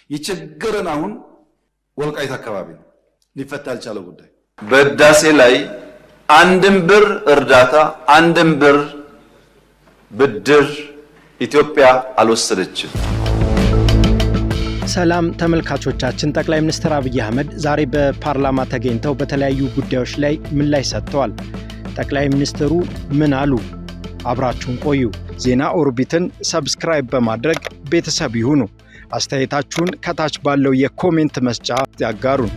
የቸገረን አሁን ወልቃይት አካባቢ ነው ሊፈታ ያልቻለው ጉዳይ። በህዳሴ ላይ አንድም ብር እርዳታ አንድም ብር ብድር ኢትዮጵያ አልወሰደችም። ሰላም ተመልካቾቻችን፣ ጠቅላይ ሚኒስትር አብይ አህመድ ዛሬ በፓርላማ ተገኝተው በተለያዩ ጉዳዮች ላይ ምላሽ ሰጥተዋል። ጠቅላይ ሚኒስትሩ ምን አሉ? አብራችሁን ቆዩ። ዜና ኦርቢትን ሰብስክራይብ በማድረግ ቤተሰብ ይሁኑ። አስተያየታችሁን ከታች ባለው የኮሜንት መስጫ ያጋሩን።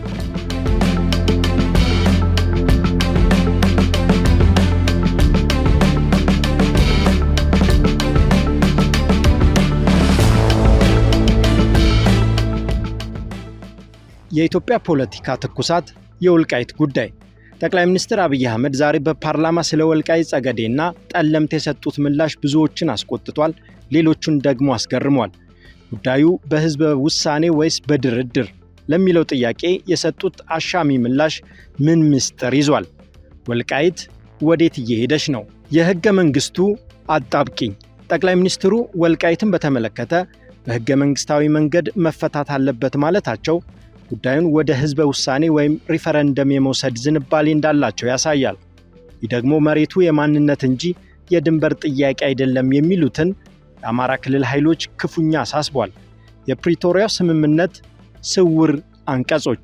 የኢትዮጵያ ፖለቲካ ትኩሳት፣ የወልቃይት ጉዳይ። ጠቅላይ ሚኒስትር አብይ አህመድ ዛሬ በፓርላማ ስለ ወልቃይት ጸገዴና ጠለምት የሰጡት ምላሽ ብዙዎችን አስቆጥቷል፣ ሌሎቹን ደግሞ አስገርሟል። ጉዳዩ በህዝብ ውሳኔ ወይስ በድርድር ለሚለው ጥያቄ የሰጡት አሻሚ ምላሽ ምን ምስጢር ይዟል? ወልቃይት ወዴት እየሄደች ነው? የህገ መንግስቱ አጣብቂኝ። ጠቅላይ ሚኒስትሩ ወልቃይትን በተመለከተ በህገ መንግስታዊ መንገድ መፈታት አለበት ማለታቸው ጉዳዩን ወደ ህዝበ ውሳኔ ወይም ሪፈረንደም የመውሰድ ዝንባሌ እንዳላቸው ያሳያል። ይህ ደግሞ መሬቱ የማንነት እንጂ የድንበር ጥያቄ አይደለም የሚሉትን የአማራ ክልል ኃይሎች ክፉኛ አሳስቧል። የፕሪቶሪያው ስምምነት ስውር አንቀጾች።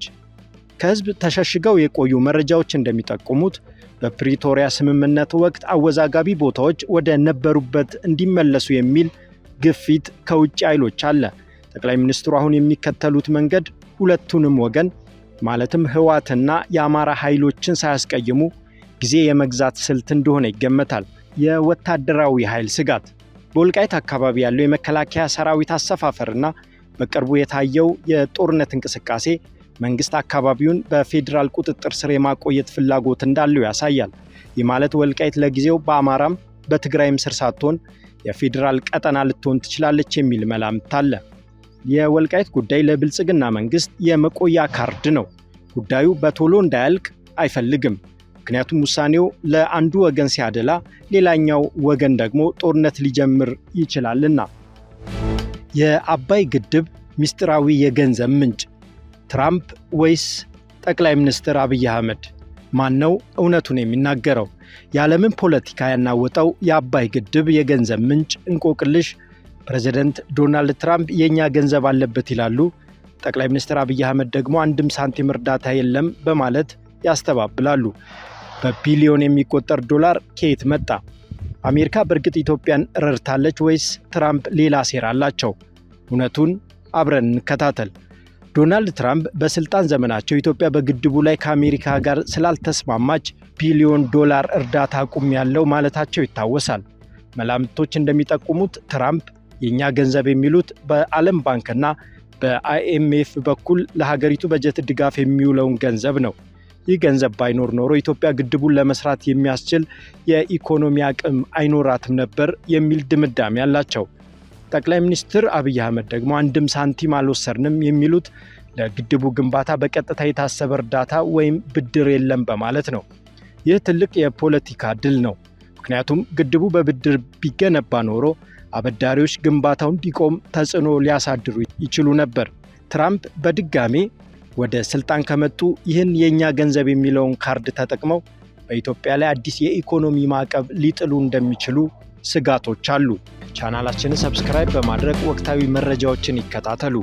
ከህዝብ ተሸሽገው የቆዩ መረጃዎች እንደሚጠቁሙት በፕሪቶሪያ ስምምነት ወቅት አወዛጋቢ ቦታዎች ወደ ነበሩበት እንዲመለሱ የሚል ግፊት ከውጭ ኃይሎች አለ። ጠቅላይ ሚኒስትሩ አሁን የሚከተሉት መንገድ ሁለቱንም ወገን ማለትም ህወሓትና የአማራ ኃይሎችን ሳያስቀይሙ ጊዜ የመግዛት ስልት እንደሆነ ይገመታል። የወታደራዊ ኃይል ስጋት። በወልቃይት አካባቢ ያለው የመከላከያ ሰራዊት አሰፋፈርና በቅርቡ የታየው የጦርነት እንቅስቃሴ መንግስት አካባቢውን በፌዴራል ቁጥጥር ስር የማቆየት ፍላጎት እንዳለው ያሳያል። ይህ ማለት ወልቃይት ለጊዜው በአማራም በትግራይም ስር ሳትሆን የፌዴራል ቀጠና ልትሆን ትችላለች የሚል መላምት አለ። የወልቃይት ጉዳይ ለብልጽግና መንግስት የመቆያ ካርድ ነው። ጉዳዩ በቶሎ እንዳያልቅ አይፈልግም። ምክንያቱም ውሳኔው ለአንዱ ወገን ሲያደላ ሌላኛው ወገን ደግሞ ጦርነት ሊጀምር ይችላልና። የአባይ ግድብ ሚስጥራዊ የገንዘብ ምንጭ ትራምፕ ወይስ ጠቅላይ ሚኒስትር አብይ አህመድ? ማን ነው እውነቱን የሚናገረው? የዓለምን ፖለቲካ ያናወጠው የአባይ ግድብ የገንዘብ ምንጭ እንቆቅልሽ ፕሬዝዳንት ዶናልድ ትራምፕ የኛ ገንዘብ አለበት ይላሉ። ጠቅላይ ሚኒስትር አብይ አህመድ ደግሞ አንድም ሳንቲም እርዳታ የለም በማለት ያስተባብላሉ። በቢሊዮን የሚቆጠር ዶላር ከየት መጣ? አሜሪካ በእርግጥ ኢትዮጵያን ረድታለች ወይስ ትራምፕ ሌላ ሴራ አላቸው? እውነቱን አብረን እንከታተል። ዶናልድ ትራምፕ በስልጣን ዘመናቸው ኢትዮጵያ በግድቡ ላይ ከአሜሪካ ጋር ስላልተስማማች ቢሊዮን ዶላር እርዳታ አቁሜያለሁ ማለታቸው ይታወሳል። መላምቶች እንደሚጠቁሙት ትራምፕ የኛ ገንዘብ የሚሉት በዓለም ባንክና በአይኤምኤፍ በኩል ለሀገሪቱ በጀት ድጋፍ የሚውለውን ገንዘብ ነው። ይህ ገንዘብ ባይኖር ኖሮ ኢትዮጵያ ግድቡን ለመስራት የሚያስችል የኢኮኖሚ አቅም አይኖራትም ነበር የሚል ድምዳሜ አላቸው። ጠቅላይ ሚኒስትር አብይ አህመድ ደግሞ አንድም ሳንቲም አልወሰድንም የሚሉት ለግድቡ ግንባታ በቀጥታ የታሰበ እርዳታ ወይም ብድር የለም በማለት ነው። ይህ ትልቅ የፖለቲካ ድል ነው። ምክንያቱም ግድቡ በብድር ቢገነባ ኖሮ አበዳሪዎች ግንባታው እንዲቆም ተጽዕኖ ሊያሳድሩ ይችሉ ነበር። ትራምፕ በድጋሜ ወደ ስልጣን ከመጡ ይህን የኛ ገንዘብ የሚለውን ካርድ ተጠቅመው በኢትዮጵያ ላይ አዲስ የኢኮኖሚ ማዕቀብ ሊጥሉ እንደሚችሉ ስጋቶች አሉ። ቻናላችንን ሰብስክራይብ በማድረግ ወቅታዊ መረጃዎችን ይከታተሉ።